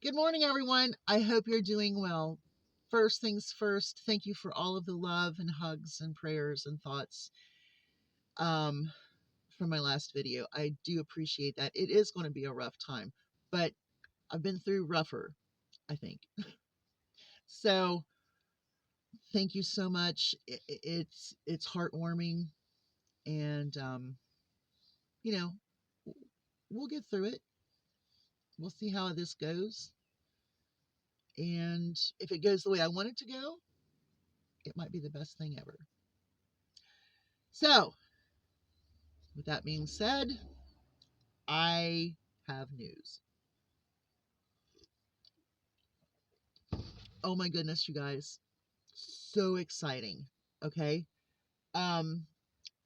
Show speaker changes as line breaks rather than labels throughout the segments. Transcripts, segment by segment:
Good morning, everyone. I hope you're doing well. First things first, thank you for all of the love and hugs and prayers and thoughts um, from my last video. I do appreciate that. It is going to be a rough time, but I've been through rougher, I think. So thank you so much. It's heartwarming, and you know, we'll get through it. We'll see how this goes, and if it goes the way I want it to go, it might be the best thing ever. So, with that being said, I have news. Oh my goodness, you guys. So exciting. Okay. Um,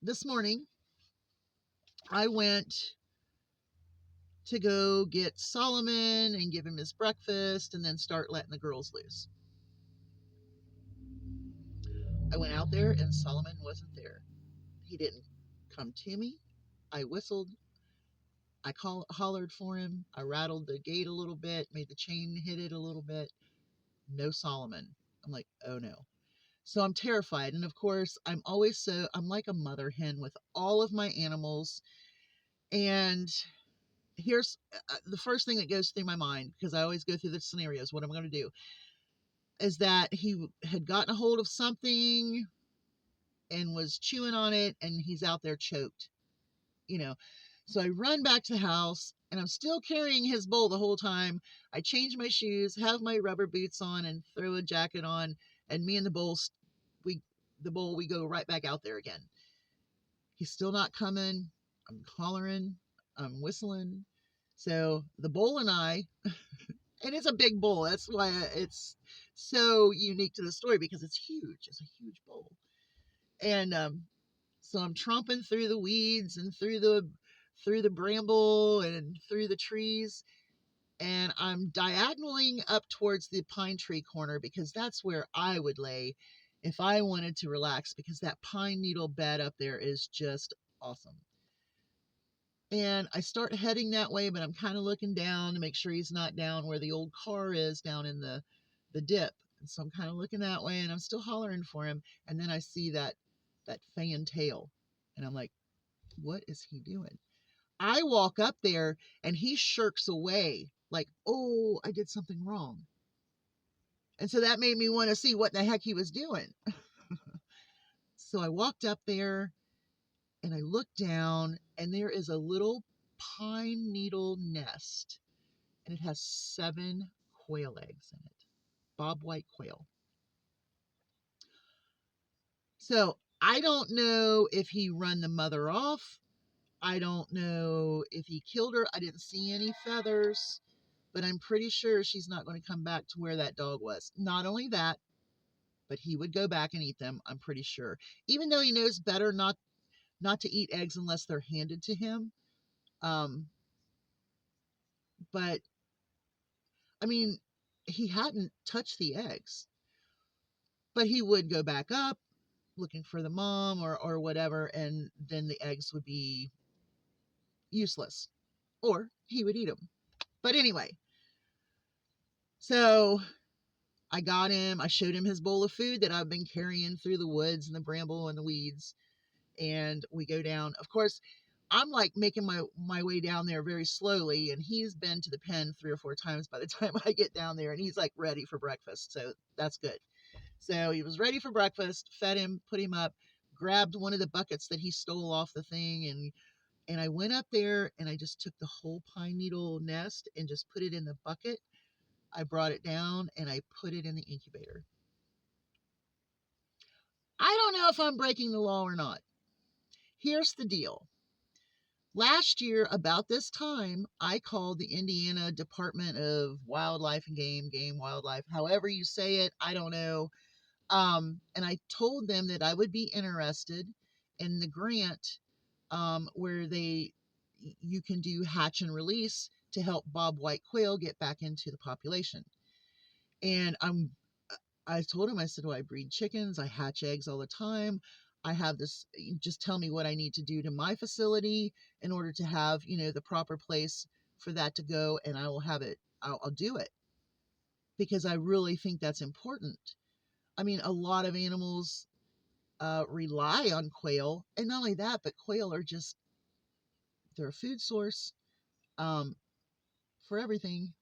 this morning I went to go get Solomon and give him his breakfast and then start letting the girls loose. I went out there and Solomon wasn't there. He didn't come to me. I whistled. I hollered for him. I rattled the gate a little bit, made the chain hit it a little bit. No Solomon. I'm like, oh no. So I'm terrified. And of course, I'm like a mother hen with all of my animals. And here's the first thing that goes through my mind, because I always go through the scenarios, what I'm going to do, is that he had gotten a hold of something and was chewing on it and he's out there choked, you know. So I run back to the house and I'm still carrying his bowl the whole time. I change my shoes, have my rubber boots on and throw a jacket on, and me and the bowl, we go right back out there again. He's still not coming. I'm hollering, I'm whistling. So the bowl and I, and it's a big bowl. That's why it's so unique to the story, because it's huge. It's a huge bowl. And so I'm tromping through the weeds and through the bramble and through the trees. And I'm diagonaling up towards the pine tree corner, because that's where I would lay if I wanted to relax, because that pine needle bed up there is just awesome. And I start heading that way, but I'm kind of looking down to make sure he's not down where the old car is, down in the dip. And so I'm kind of looking that way and I'm still hollering for him. And then I see that fan tail and I'm like, what is he doing? I walk up there and he shirks away like, oh, I did something wrong. And so that made me want to see what the heck he was doing. So I walked up there and I looked down and there is a little pine needle nest and it has 7 quail eggs in it. Bobwhite quail. So I don't know if he run the mother off. I don't know if he killed her. I didn't see any feathers, but I'm pretty sure she's not going to come back to where that dog was. Not only that, but he would go back and eat them, I'm pretty sure. Even though he knows better not to eat eggs unless they're handed to him. But I mean, he hadn't touched the eggs, but he would go back up looking for the mom or whatever, and then the eggs would be useless, or he would eat them. But anyway, so I got him, I showed him his bowl of food that I've been carrying through the woods and the bramble and the weeds, and we go down. Of course, I'm like making my way down there very slowly, and he's been to the pen 3 or 4 times by the time I get down there, and he's like ready for breakfast, so that's good. So he was ready for breakfast, fed him, put him up, grabbed one of the buckets that he stole off the thing, and I went up there and I just took the whole pine needle nest and just put it in the bucket. I brought it down and I put it in the incubator. I don't know if I'm breaking the law or not. Here's the deal. Last year, about this time, I called the Indiana Department of Wildlife and Game, Wildlife, however you say it, I don't know. And I told them that I would be interested in the grant where you can do hatch and release to help bobwhite quail get back into the population. And I told him, I said, well, I breed chickens, I hatch eggs all the time. I have this, just tell me what I need to do to my facility in order to have, the proper place for that to go, and I will have it. I'll do it. because I really think that's important. I mean, a lot of animals rely on quail, and not only that, but quail are just, they're a food source um, for everything,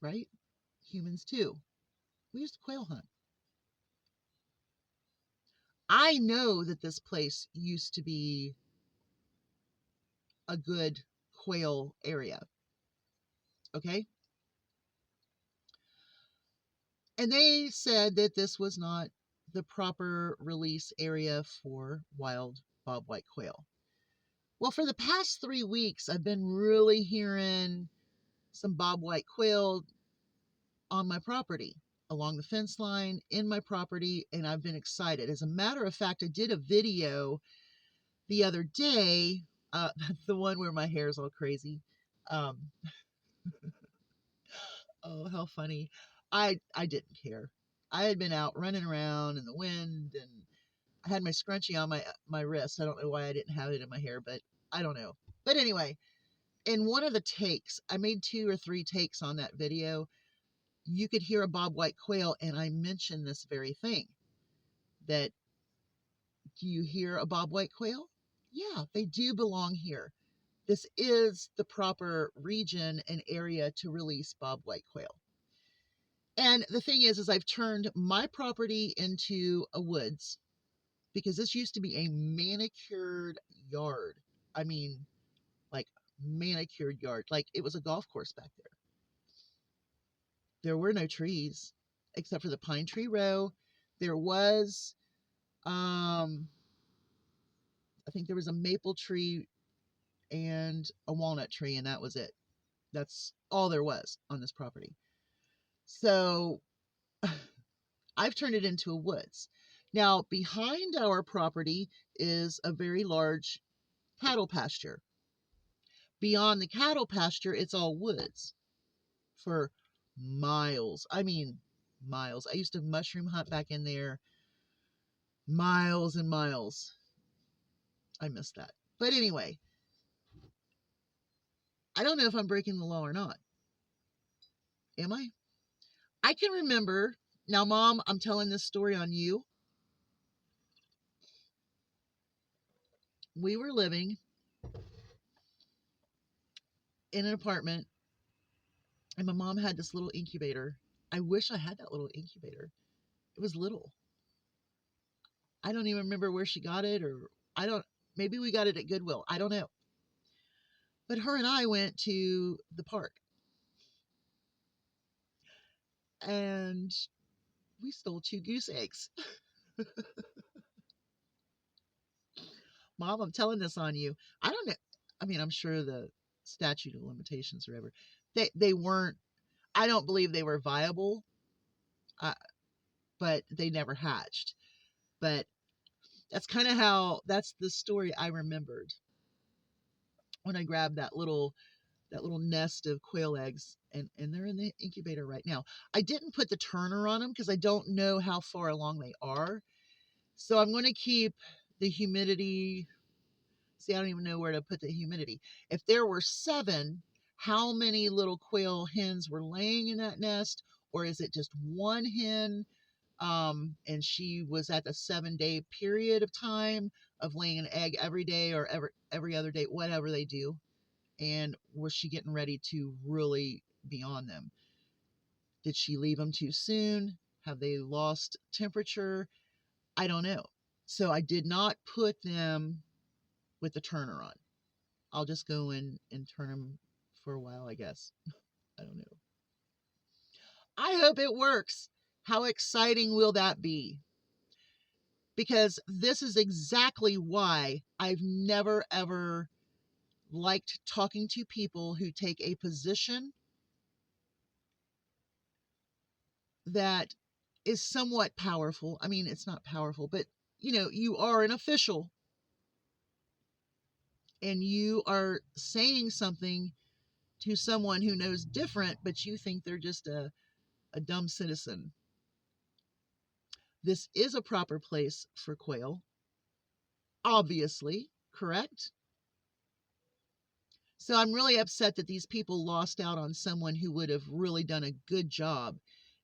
right? Humans too. We used to quail hunt. I know that this place used to be a good quail area, okay? And they said that this was not the proper release area for wild bobwhite quail. Well, for the past 3 weeks, I've been really hearing some bobwhite quail on my property, along the fence line, in my property, and I've been excited. As a matter of fact, I did a video the other day, the one where my hair is all crazy. Um, oh, how funny. I didn't care. I had been out running around in the wind, and I had my scrunchie on my wrist. I don't know why I didn't have it in my hair, but I don't know. But anyway, in one of the takes, I made 2 or 3 takes on that video. You could hear a bobwhite quail, and I mentioned this very thing. That, do you hear a bobwhite quail? Yeah, they do belong here. This is the proper region and area to release bobwhite quail. And the thing is I've turned my property into a woods, because this used to be a manicured yard. I mean, like, manicured yard. Like, it was a golf course back there. There were no trees except for the pine tree row. There was, I think there was a maple tree and a walnut tree, and that was it. That's all there was on this property. So I've turned it into a woods. Now, behind our property is a very large cattle pasture. Beyond the cattle pasture, it's all woods for miles. I mean, miles. I used to mushroom hunt back in there, miles and miles. I miss that. But anyway, I don't know if I'm breaking the law or not. Am I? I can remember. Now, Mom, I'm telling this story on you. We were living in an apartment, and my mom had this little incubator. I wish I had that little incubator. It was little. I don't even remember where she got it, or maybe we got it at Goodwill. I don't know. But her and I went to the park, and we stole 2 goose eggs. Mom, I'm telling this on you. I don't know. I mean, I'm sure the statute of limitations or whatever. They weren't. I don't believe they were viable, but they never hatched. But that's the story I remembered when I grabbed that little nest of quail eggs, and they're in the incubator right now. I didn't put the turner on them because I don't know how far along they are. So I'm going to keep the humidity. See, I don't even know where to put the humidity. If there were 7, how many little quail hens were laying in that nest? Or is it just one hen? And she was at the 7-day period of time of laying an egg every day, or every other day, whatever they do. And was she getting ready to really be on them? Did she leave them too soon? Have they lost temperature? I don't know. So I did not put them with the turner on. I'll just go in and turn them for a while, I guess. I don't know. I hope it works. How exciting will that be? Because this is exactly why I've never, ever liked talking to people who take a position that is somewhat powerful. I mean, it's not powerful, but you are an official, and you are saying something to someone who knows different, but you think they're just a dumb citizen. This is a proper place for quail, obviously, correct? So I'm really upset that these people lost out on someone who would have really done a good job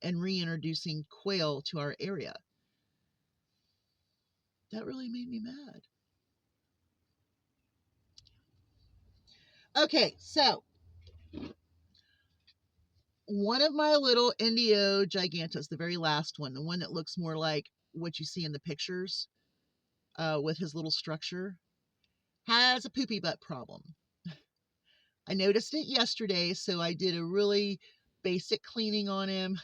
and reintroducing quail to our area. That really made me mad. Okay, so one of my little Indio gigantus, the very last one, the one that looks more like what you see in the pictures with his little structure, has a poopy butt problem. I noticed it yesterday, so I did a really basic cleaning on him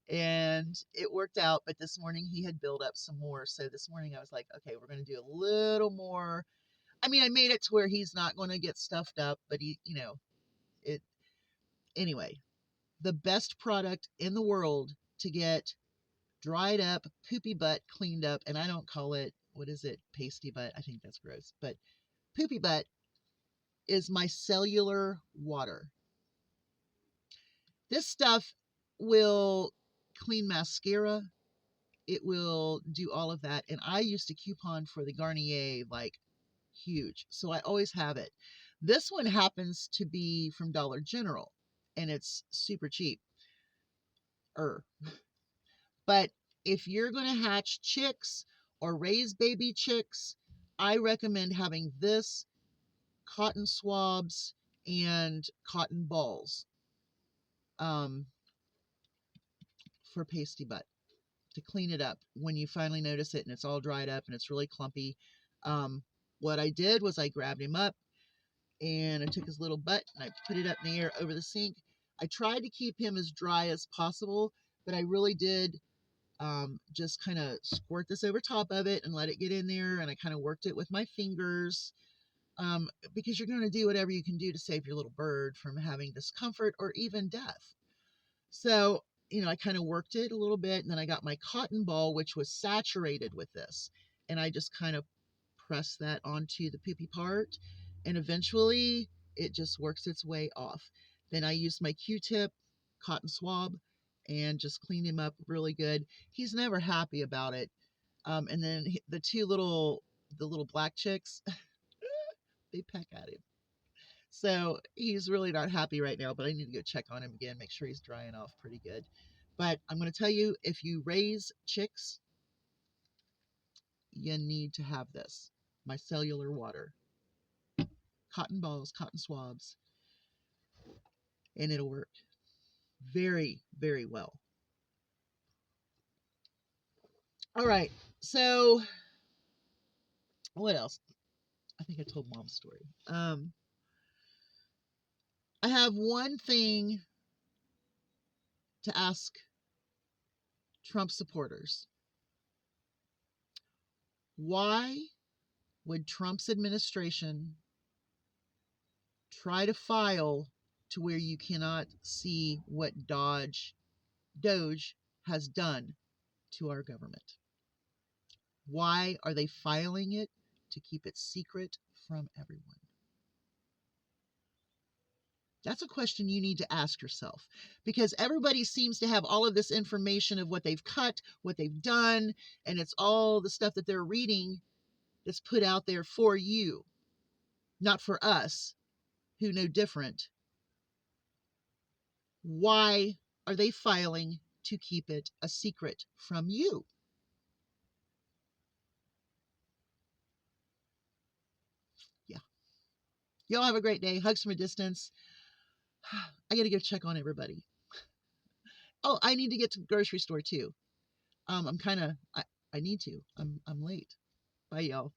and it worked out. But this morning he had built up some more. So this morning I was like, okay, we're going to do a little more. I mean, I made it to where he's not going to get stuffed up, but it, anyway, the best product in the world to get dried up poopy butt cleaned up. And I don't call it, what is it? Pasty butt. I think that's gross, but poopy butt is micellular water. This stuff will clean mascara. It will do all of that. And I used to coupon for the Garnier like huge. So I always have it. This one happens to be from Dollar General and it's super cheap. But if you're going to hatch chicks or raise baby chicks, I recommend having this, cotton swabs, and cotton balls for pasty butt to clean it up when you finally notice it and it's all dried up and it's really clumpy. What I did was I grabbed him up and I took his little butt and I put it up in the air over the sink. I tried to keep him as dry as possible, but I really did just kind of squirt this over top of it and let it get in there. And I kind of worked it with my fingers because you're going to do whatever you can do to save your little bird from having discomfort or even death. So, I kind of worked it a little bit and then I got my cotton ball, which was saturated with this. And I just kind of pressed that onto the poopy part and eventually it just works its way off. Then I used my Q-tip, cotton swab, and just cleaned him up really good. He's never happy about it. And then the little black chicks, they peck at him. So he's really not happy right now, but I need to go check on him again, make sure he's drying off pretty good. But I'm going to tell you, if you raise chicks, you need to have this micellular water, cotton balls, cotton swabs, and it'll work very, very well. All right. So what else? I think I told Mom's story. I have one thing to ask Trump supporters. Why would Trump's administration try to file to where you cannot see what DOGE has done to our government? Why are they filing it? To keep it secret from everyone. That's a question you need to ask yourself, because everybody seems to have all of this information of what they've cut, what they've done, and it's all the stuff that they're reading that's put out there for you, not for us who know different. Why are they filing to keep it a secret from you? Yeah. Y'all have a great day. Hugs from a distance. I got to go check on everybody. Oh, I need to get to the grocery store too. I need to. I'm late. Bye, y'all.